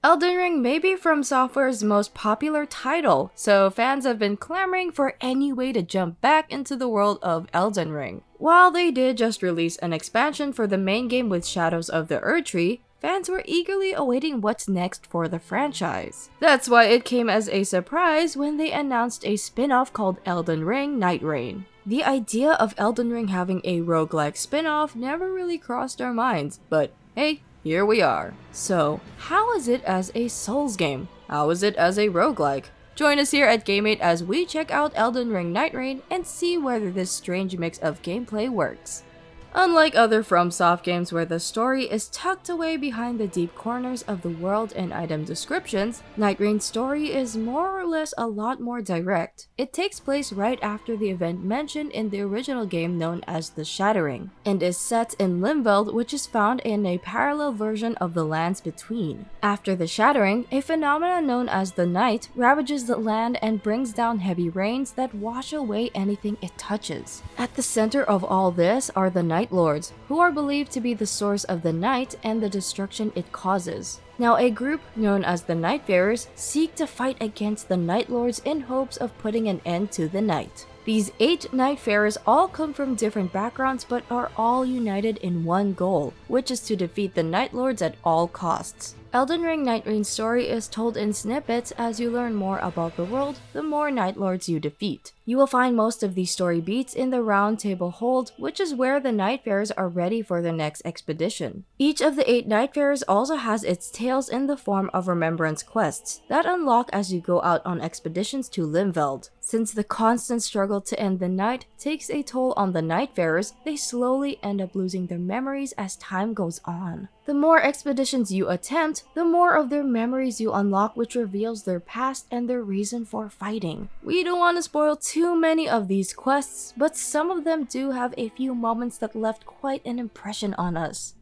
Elden Ring may be From Software's most popular title, so fans have been clamoring for any way to jump back into the world of Elden Ring. While they did just release an expansion for the main game with Shadows of the Erdtree, fans were eagerly awaiting what's next for the franchise. That's why it came as a surprise when they announced a spin-off called Elden Ring Nightreign. The idea of Elden Ring having a roguelike spin-off never really crossed our minds, but hey, here we are. So, how is it as a Souls game? How is it as a roguelike? Join us here at GameMate as we check out Elden Ring Nightreign and see whether this strange mix of gameplay works. Unlike other FromSoft games where the story is tucked away behind the deep corners of the world and item descriptions, Nightreign's story is more or less a lot more direct. It takes place right after the event mentioned in the original game known as the Shattering, and is set in Limveld, which is found in a parallel version of the lands between. After the Shattering, a phenomenon known as the Night ravages the land and brings down heavy rains that wash away anything it touches. At the center of all this are the Night Lords, who are believed to be the source of the night and the destruction it causes. Now, a group known as the Nightfarers seek to fight against the Night Lords in hopes of putting an end to the night. These 8 Nightfarers all come from different backgrounds but are all united in one goal, which is to defeat the Night Lords at all costs. Elden Ring Nightreign's story is told in snippets as you learn more about the world, the more Night Lords you defeat. You will find most of these story beats in the Round Table Hold, which is where the Nightfarers are ready for their next expedition. Each of the 8 Nightfarers also has its tales in the form of remembrance quests that unlock as you go out on expeditions to Limveld. Since the constant struggle to end the night takes a toll on the Nightfarers, they slowly end up losing their memories as time goes on. The more expeditions you attempt, the more of their memories you unlock, which reveals their past and their reason for fighting. We don't want to spoil too many of these quests, but some of them do have a few moments that left quite an impression on us.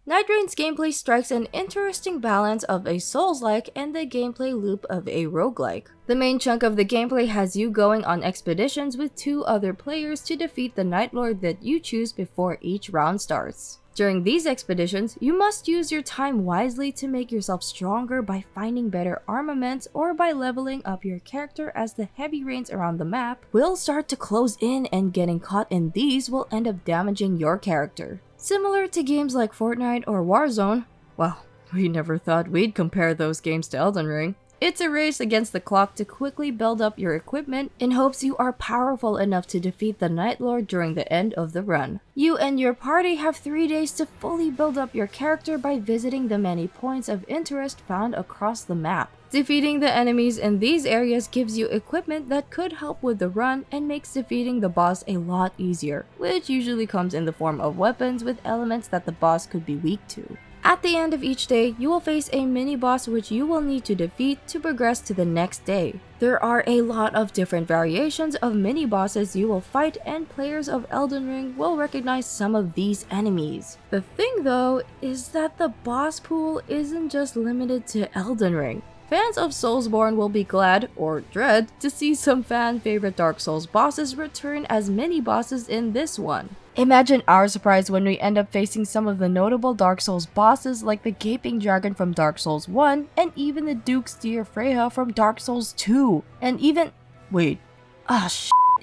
Nightreign's gameplay strikes an interesting balance of a Souls-like and the gameplay loop of a roguelike. The main chunk of the gameplay has you going on expeditions with 2 other players to defeat the Night Lord that you choose before each round starts. During these expeditions, you must use your time wisely to make yourself stronger by finding better armaments or by leveling up your character, as the heavy rains around the map will start to close in, and getting caught in these will end up damaging your character. Similar to games like Fortnite or Warzone, well, we never thought we'd compare those games to Elden Ring. It's a race against the clock to quickly build up your equipment in hopes you are powerful enough to defeat the Night Lord during the end of the run. You and your party have 3 days to fully build up your character by visiting the many points of interest found across the map. Defeating the enemies in these areas gives you equipment that could help with the run and makes defeating the boss a lot easier, which usually comes in the form of weapons with elements that the boss could be weak to. At the end of each day, you will face a mini-boss which you will need to defeat to progress to the next day. There are a lot of different variations of mini-bosses you will fight, and players of Elden Ring will recognize some of these enemies. The thing though is that the boss pool isn't just limited to Elden Ring. Fans of Soulsborne will be glad, or dread, to see some fan-favorite Dark Souls bosses return as mini-bosses in this one. Imagine our surprise when we end up facing some of the notable Dark Souls bosses like the Gaping Dragon from Dark Souls 1, and even the Duke's Dear Freya from Dark Souls 2, and even— wait,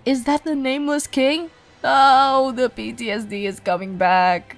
is that the Nameless King? Oh, the PTSD is coming back.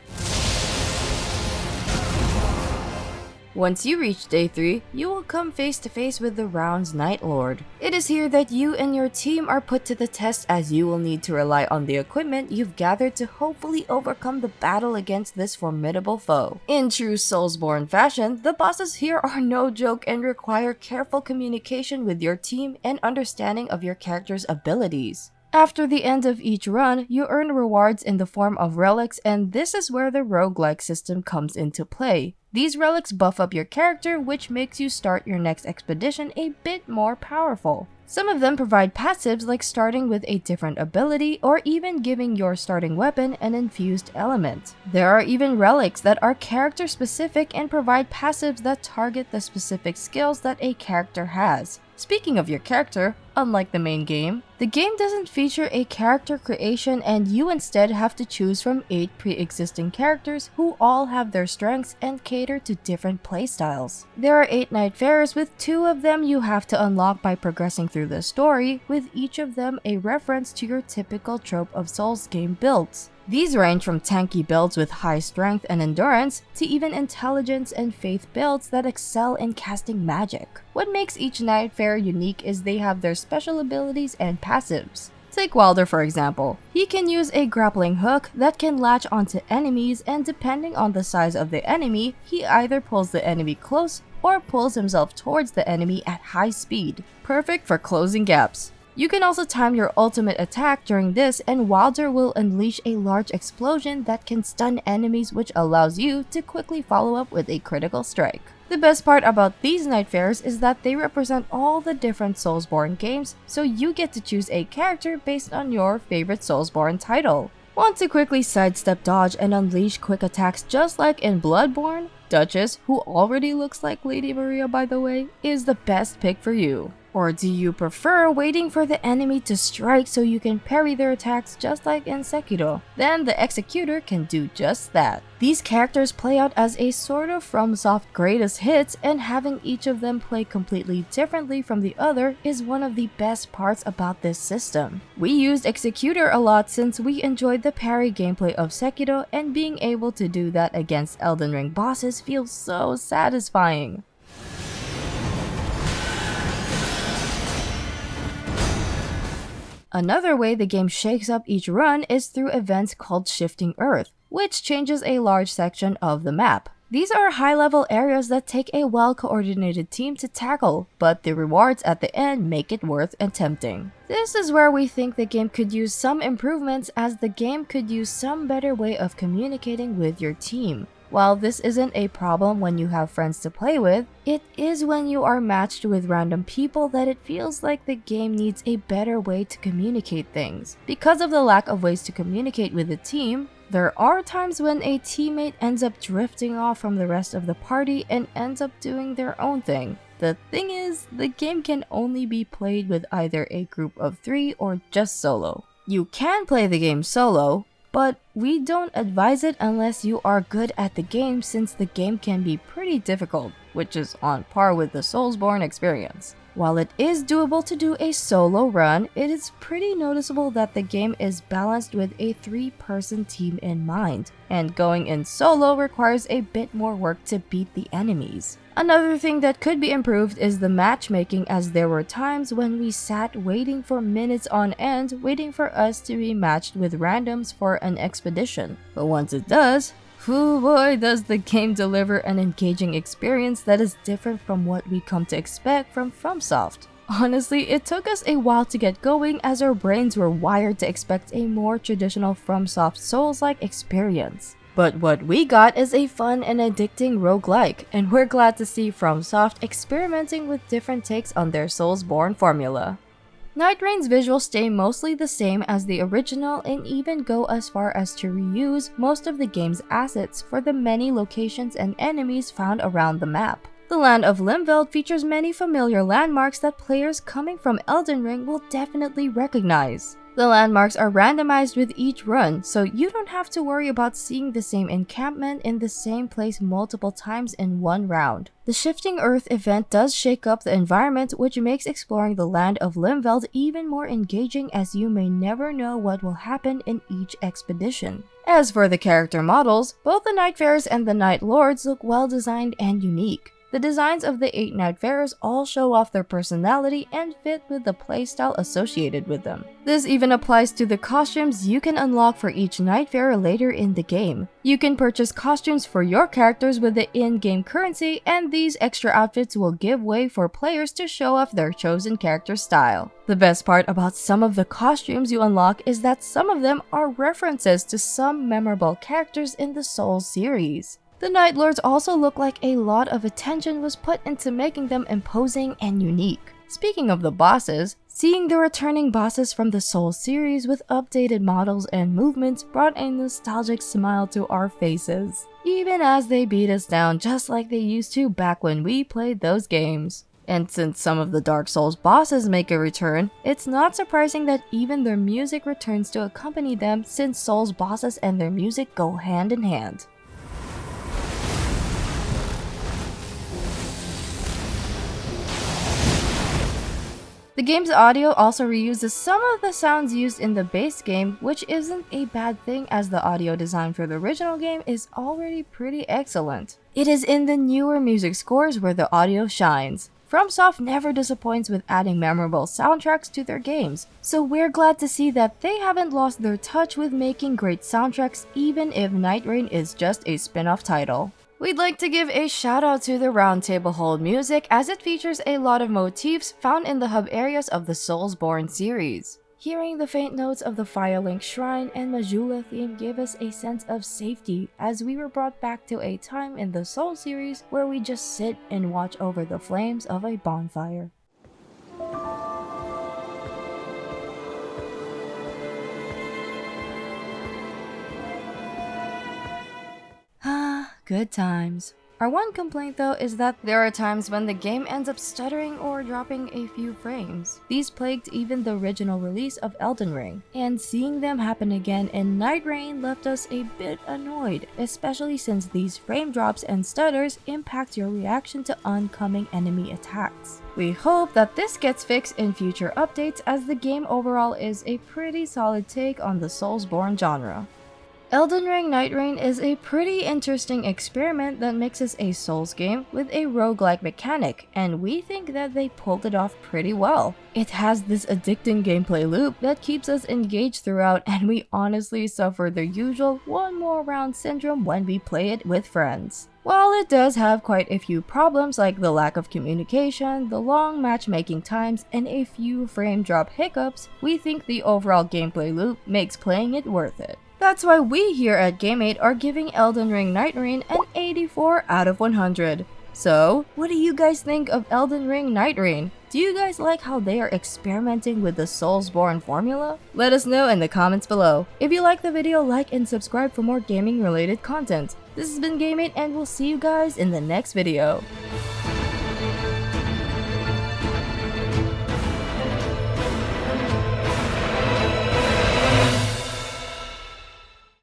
Once you reach day 3, you will come face to face with the Round's Night Lord. It is here that you and your team are put to the test, as you will need to rely on the equipment you've gathered to hopefully overcome the battle against this formidable foe. In true Soulsborne fashion, the bosses here are no joke and require careful communication with your team and understanding of your character's abilities. After the end of each run, you earn rewards in the form of relics, and this is where the roguelike system comes into play. These relics buff up your character, which makes you start your next expedition a bit more powerful. Some of them provide passives like starting with a different ability or even giving your starting weapon an infused element. There are even relics that are character specific and provide passives that target the specific skills that a character has. Speaking of your character, unlike the main game, the game doesn't feature a character creation and you instead have to choose from 8 pre-existing characters who all have their strengths and cater to different playstyles. There are 8 Nightfarers, with 2 of them you have to unlock by progressing through the story, with each of them a reference to your typical trope of Souls game builds. These range from tanky builds with high strength and endurance to even intelligence and faith builds that excel in casting magic. What makes each Nightfarer unique is they have their special abilities and passives. Take Wilder for example. He can use a grappling hook that can latch onto enemies, and depending on the size of the enemy, he either pulls the enemy close or pulls himself towards the enemy at high speed. Perfect for closing gaps. You can also time your ultimate attack during this, and Wilder will unleash a large explosion that can stun enemies, which allows you to quickly follow up with a critical strike. The best part about these Nightfarers is that they represent all the different Soulsborne games, so you get to choose a character based on your favorite Soulsborne title. Want to quickly sidestep dodge and unleash quick attacks just like in Bloodborne? Duchess, who already looks like Lady Maria by the way, is the best pick for you. Or do you prefer waiting for the enemy to strike so you can parry their attacks just like in Sekiro? Then the Executor can do just that. These characters play out as a sort of FromSoft greatest hits, and having each of them play completely differently from the other is one of the best parts about this system. We used Executor a lot since we enjoyed the parry gameplay of Sekiro, and being able to do that against Elden Ring bosses feels so satisfying. Another way the game shakes up each run is through events called Shifting Earth, which changes a large section of the map. These are high-level areas that take a well-coordinated team to tackle, but the rewards at the end make it worth attempting. This is where we think the game could use some improvements, as the game could use some better way of communicating with your team. While this isn't a problem when you have friends to play with, it is when you are matched with random people that it feels like the game needs a better way to communicate things. Because of the lack of ways to communicate with the team, there are times when a teammate ends up drifting off from the rest of the party and ends up doing their own thing. The thing is, the game can only be played with either a group of 3 or just solo. You can play the game solo, but we don't advise it unless you are good at the game, since the game can be pretty difficult, which is on par with the Soulsborne experience. While it is doable to do a solo run, it is pretty noticeable that the game is balanced with a 3-person team in mind, and going in solo requires a bit more work to beat the enemies. Another thing that could be improved is the matchmaking, as there were times when we sat waiting for minutes on end waiting for us to be matched with randoms for an expedition. But once it does, oh boy, does the game deliver an engaging experience that is different from what we come to expect from FromSoft. Honestly, it took us a while to get going, as our brains were wired to expect a more traditional FromSoft Souls-like experience. But what we got is a fun and addicting roguelike, and we're glad to see FromSoft experimenting with different takes on their Soulsborne formula. Nightreign's visuals stay mostly the same as the original, and even go as far as to reuse most of the game's assets for the many locations and enemies found around the map. The land of Limveld features many familiar landmarks that players coming from Elden Ring will definitely recognize. The landmarks are randomized with each run, so you don't have to worry about seeing the same encampment in the same place multiple times in one round. The Shifting Earth event does shake up the environment, which makes exploring the land of Limveld even more engaging, as you may never know what will happen in each expedition. As for the character models, both the Nightfarers and the Night Lords look well designed and unique. The designs of the 8 Nightfarers all show off their personality and fit with the playstyle associated with them. This even applies to the costumes you can unlock for each Nightfarer later in the game. You can purchase costumes for your characters with the in-game currency, and these extra outfits will give way for players to show off their chosen character style. The best part about some of the costumes you unlock is that some of them are references to some memorable characters in the Souls series. The Night Lords also look like a lot of attention was put into making them imposing and unique. Speaking of the bosses, seeing the returning bosses from the Souls series with updated models and movements brought a nostalgic smile to our faces, even as they beat us down just like they used to back when we played those games. And since some of the Dark Souls bosses make a return, it's not surprising that even their music returns to accompany them, since Souls bosses and their music go hand in hand. The game's audio also reuses some of the sounds used in the base game, which isn't a bad thing as the audio design for the original game is already pretty excellent. It is in the newer music scores where the audio shines. FromSoft never disappoints with adding memorable soundtracks to their games, so we're glad to see that they haven't lost their touch with making great soundtracks even if Nightreign is just a spin-off title. We'd like to give a shout out to the Roundtable Hold music as it features a lot of motifs found in the hub areas of the Soulsborne series. Hearing the faint notes of the Firelink Shrine and Majula theme gave us a sense of safety as we were brought back to a time in the Soul series where we just sit and watch over the flames of a bonfire. Good times. Our one complaint though is that there are times when the game ends up stuttering or dropping a few frames. These plagued even the original release of Elden Ring, and seeing them happen again in Nightreign left us a bit annoyed, especially since these frame drops and stutters impact your reaction to oncoming enemy attacks. We hope that this gets fixed in future updates as the game overall is a pretty solid take on the Soulsborne genre. Elden Ring Nightreign is a pretty interesting experiment that mixes a Souls game with a roguelike mechanic, and we think that they pulled it off pretty well. It has this addicting gameplay loop that keeps us engaged throughout, and we honestly suffer the usual one more round syndrome when we play it with friends. While it does have quite a few problems like the lack of communication, the long matchmaking times, and a few frame drop hiccups, we think the overall gameplay loop makes playing it worth it. That's why we here at Game8 are giving Elden Ring Nightreign an 84 out of 100. So, what do you guys think of Elden Ring Nightreign? Do you guys like how they are experimenting with the Soulsborne formula? Let us know in the comments below. If you like the video, like and subscribe for more gaming related content. This has been Game8 and we'll see you guys in the next video.